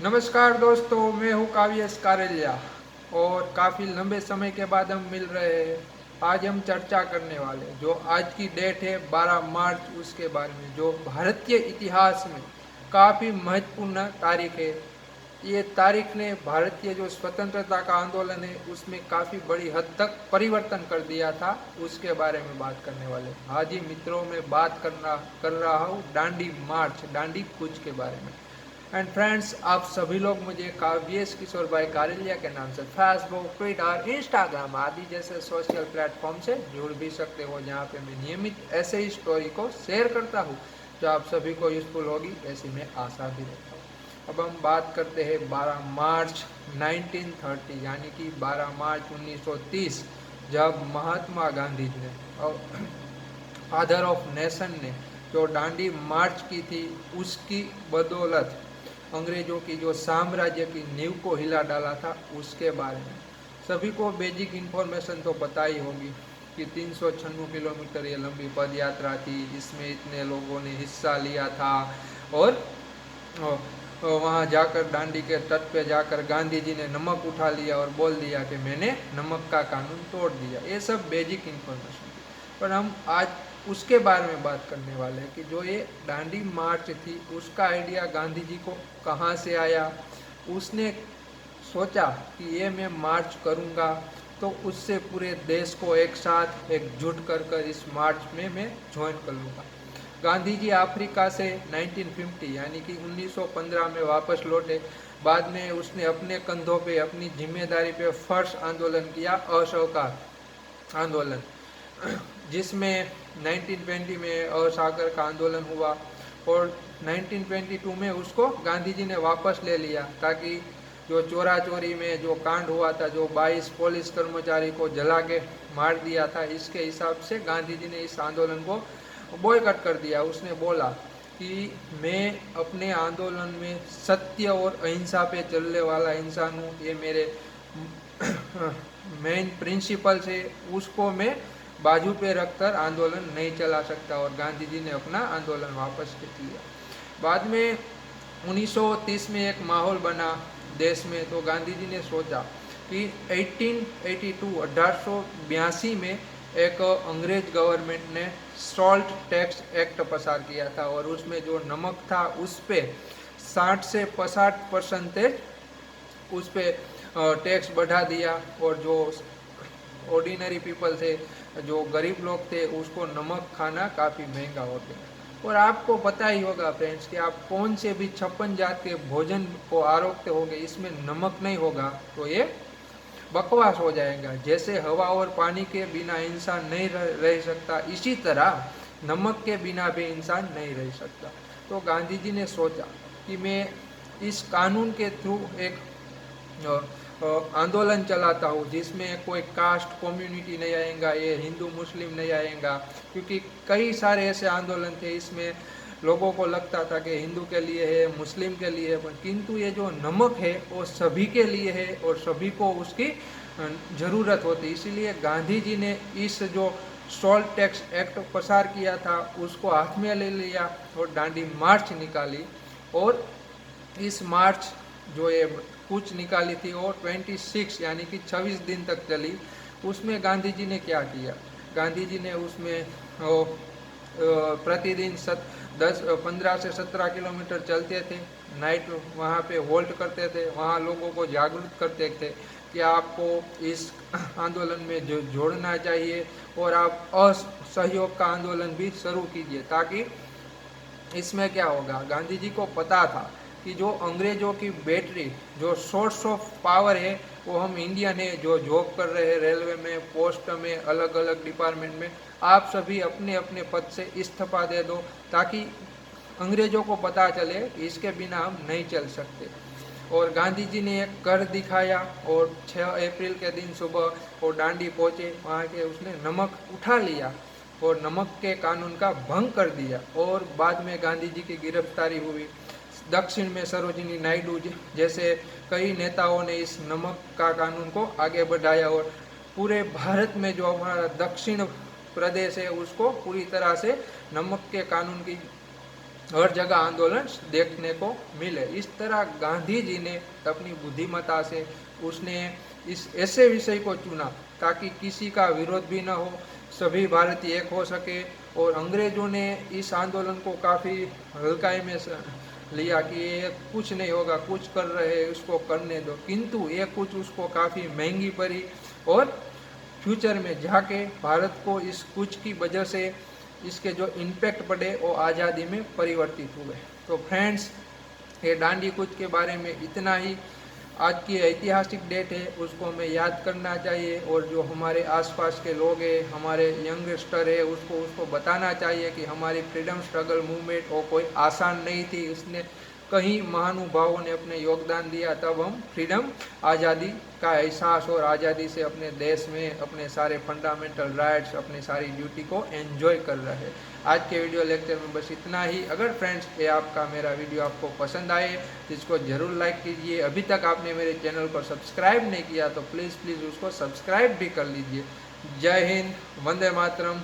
नमस्कार दोस्तों, मैं हूँ काव्यस कारेलिया और काफ़ी लंबे समय के बाद हम मिल रहे हैं। आज हम चर्चा करने वाले हैं जो आज की डेट है 12 मार्च, उसके बारे में जो भारतीय इतिहास में काफ़ी महत्वपूर्ण तारीख है। ये तारीख ने भारतीय जो स्वतंत्रता का आंदोलन है उसमें काफ़ी बड़ी हद तक परिवर्तन कर दिया था, उसके बारे में बात करने वाले हैं। हाँ जी मित्रों, मैं बात कर रहा हूँ दांडी मार्च, दांडी कूच के बारे में। एंड फ्रेंड्स, आप सभी लोग मुझे काव्येश किशोर भाई कारेलिया के नाम से फेसबुक, ट्विटर, इंस्टाग्राम आदि जैसे सोशल प्लेटफॉर्म से जुड़ भी सकते हो, जहाँ पे मैं नियमित ऐसे ही स्टोरी को शेयर करता हूँ जो आप सभी को यूजफुल होगी, ऐसी मैं आशा भी रखता हूँ। अब हम बात करते हैं 12 मार्च 1930, यानी कि 12 मार्च 1930, जब महात्मा गांधी जी ने और फादर ऑफ नेशन ने जो दांडी मार्च की थी, उसकी बदौलत अंग्रेजों की जो साम्राज्य की नींव को हिला डाला था, उसके बारे में सभी को बेसिक इन्फॉर्मेशन तो पता ही होगी कि 396 किलोमीटर ये लंबी पद यात्रा थी, इसमें इतने लोगों ने हिस्सा लिया था। और वहाँ जाकर दांडी के तट पे जाकर गांधी जी ने नमक उठा लिया और बोल दिया कि मैंने नमक का कानून तोड़ दिया। ये सब बेसिक इन्फॉर्मेशन थी, पर हम आज उसके बारे में बात करने वाले हैं कि जो ये दांडी मार्च थी, उसका आइडिया गांधी जी को कहाँ से आया। उसने सोचा कि ये मैं मार्च करूँगा तो उससे पूरे देश को एक साथ एकजुट कर कर इस मार्च में मैं ज्वाइन कर लूँगा। गांधी जी अफ्रीका से 1950 यानी कि 1915 में वापस लौटे। बाद में उसने अपने कंधों पे अपनी जिम्मेदारी पे फर्स्ट आंदोलन किया, असहकार आंदोलन, जिसमें 1920 में असहकार का आंदोलन हुआ और 1922 में उसको गांधी जी ने वापस ले लिया, ताकि जो चोरा चोरी में जो कांड हुआ था, जो 22 पुलिस कर्मचारी को जला के मार दिया था, इसके हिसाब से गांधी जी ने इस आंदोलन को बॉयकॉट कर दिया। उसने बोला कि मैं अपने आंदोलन में सत्य और अहिंसा पे चलने वाला इंसान हूँ, ये मेरे मेन प्रिंसिपल से, उसको मैं बाजू पे रखकर आंदोलन नहीं चला सकता। और गांधी जी ने अपना आंदोलन वापस खींच लिया। बाद में 1930 में एक माहौल बना देश में, तो गांधी जी ने सोचा कि 1882 में एक अंग्रेज गवर्नमेंट ने सॉल्ट टैक्स एक्ट पसार किया था और उसमें जो नमक था उस पर 60 से 65% उस पर टैक्स बढ़ा दिया। और जो ऑर्डिनरी पीपल थे, जो गरीब लोग थे, उसको नमक खाना काफ़ी महंगा हो गया। और आपको पता ही होगा फ्रेंड्स कि आप कौन से भी 56 जात के भोजन को आरोगते होंगे, इसमें नमक नहीं होगा तो ये बकवास हो जाएगा। जैसे हवा और पानी के बिना इंसान नहीं रह सकता, इसी तरह नमक के बिना भी इंसान नहीं रह सकता। तो गांधी जी ने सोचा कि मैं इस कानून के थ्रू एक आंदोलन चलाता हूँ, जिसमें कोई कास्ट कम्युनिटी नहीं आएगा, ये हिंदू मुस्लिम नहीं आएगा। क्योंकि कई सारे ऐसे आंदोलन थे, इसमें लोगों को लगता था कि हिंदू के लिए है, मुस्लिम के लिए है, किंतु ये जो नमक है वो सभी के लिए है और सभी को उसकी ज़रूरत होती। इसीलिए गांधी जी ने इस जो सॉल्ट टैक्स एक्ट पसार किया था उसको हाथ में ले लिया और दांडी मार्च निकाली। और इस मार्च जो ये कूच निकाली थी और 26 यानी कि 26 दिन तक चली। उसमें गांधी जी ने क्या किया, गांधी जी ने उसमें प्रतिदिन 15 से 17 किलोमीटर चलते थे, नाइट वहाँ पे होल्ट करते थे, वहाँ लोगों को जागरूक करते थे कि आपको इस आंदोलन में जो जोड़ना चाहिए और आप असहयोग का आंदोलन भी शुरू कीजिए। ताकि इसमें क्या होगा, गांधी जी को पता था कि जो अंग्रेजों की बैटरी, जो सोर्स ऑफ पावर है, वो हम इंडियन है, जो जॉब कर रहे हैं रेलवे में, पोस्ट में, अलग अलग डिपार्टमेंट में, आप सभी अपने अपने पद से इस्तीफा दे दो, ताकि अंग्रेजों को पता चले कि इसके बिना हम नहीं चल सकते। और गांधी जी ने एक कर दिखाया और 6 अप्रैल के दिन सुबह वो दांडी पहुँचे, वहाँ के उसने नमक उठा लिया और नमक के कानून का भंग कर दिया। और बाद में गांधी जी की गिरफ्तारी हुई। दक्षिण में सरोजिनी नायडू जैसे कई नेताओं ने इस नमक का कानून को आगे बढ़ाया और पूरे भारत में जो हमारा दक्षिण प्रदेश है उसको पूरी तरह से नमक के कानून की हर जगह आंदोलन देखने को मिले। इस तरह गांधी जी ने अपनी बुद्धिमत्ता से उसने इस ऐसे विषय को चुना ताकि किसी का विरोध भी न हो, सभी भारतीय एक हो सके। और अंग्रेजों ने इस आंदोलन को काफ़ी हल्काई में लिया कि ये कुछ नहीं होगा, कुछ कर रहे हैं उसको करने दो, किंतु ये कुछ उसको काफ़ी महंगी पड़ी और फ्यूचर में जाके भारत को इस कुछ की वजह से इसके जो इम्पैक्ट पड़े वो आज़ादी में परिवर्तित हुए। तो फ्रेंड्स, ये दांडी कूच के बारे में इतना ही। आज की ऐतिहासिक डेट है उसको हमें याद करना चाहिए, और जो हमारे आसपास के लोग हैं, हमारे यंगस्टर है, उसको बताना चाहिए कि हमारी फ्रीडम स्ट्रगल मूवमेंट वो कोई आसान नहीं थी। इसने कई महानुभावों ने अपने योगदान दिया, तब हम फ्रीडम आज़ादी का एहसास और आज़ादी से अपने देश में अपने सारे फंडामेंटल राइट्स, अपनी सारी ड्यूटी को एंजॉय कर रहे हैं। आज के वीडियो लेक्चर में बस इतना ही। अगर फ्रेंड्स ये आपका मेरा वीडियो आपको पसंद आए तो इसको ज़रूर लाइक कीजिए। अभी तक आपने मेरे चैनल को सब्सक्राइब नहीं किया तो प्लीज़ उसको सब्सक्राइब भी कर लीजिए। जय हिंद, वंदे मातरम।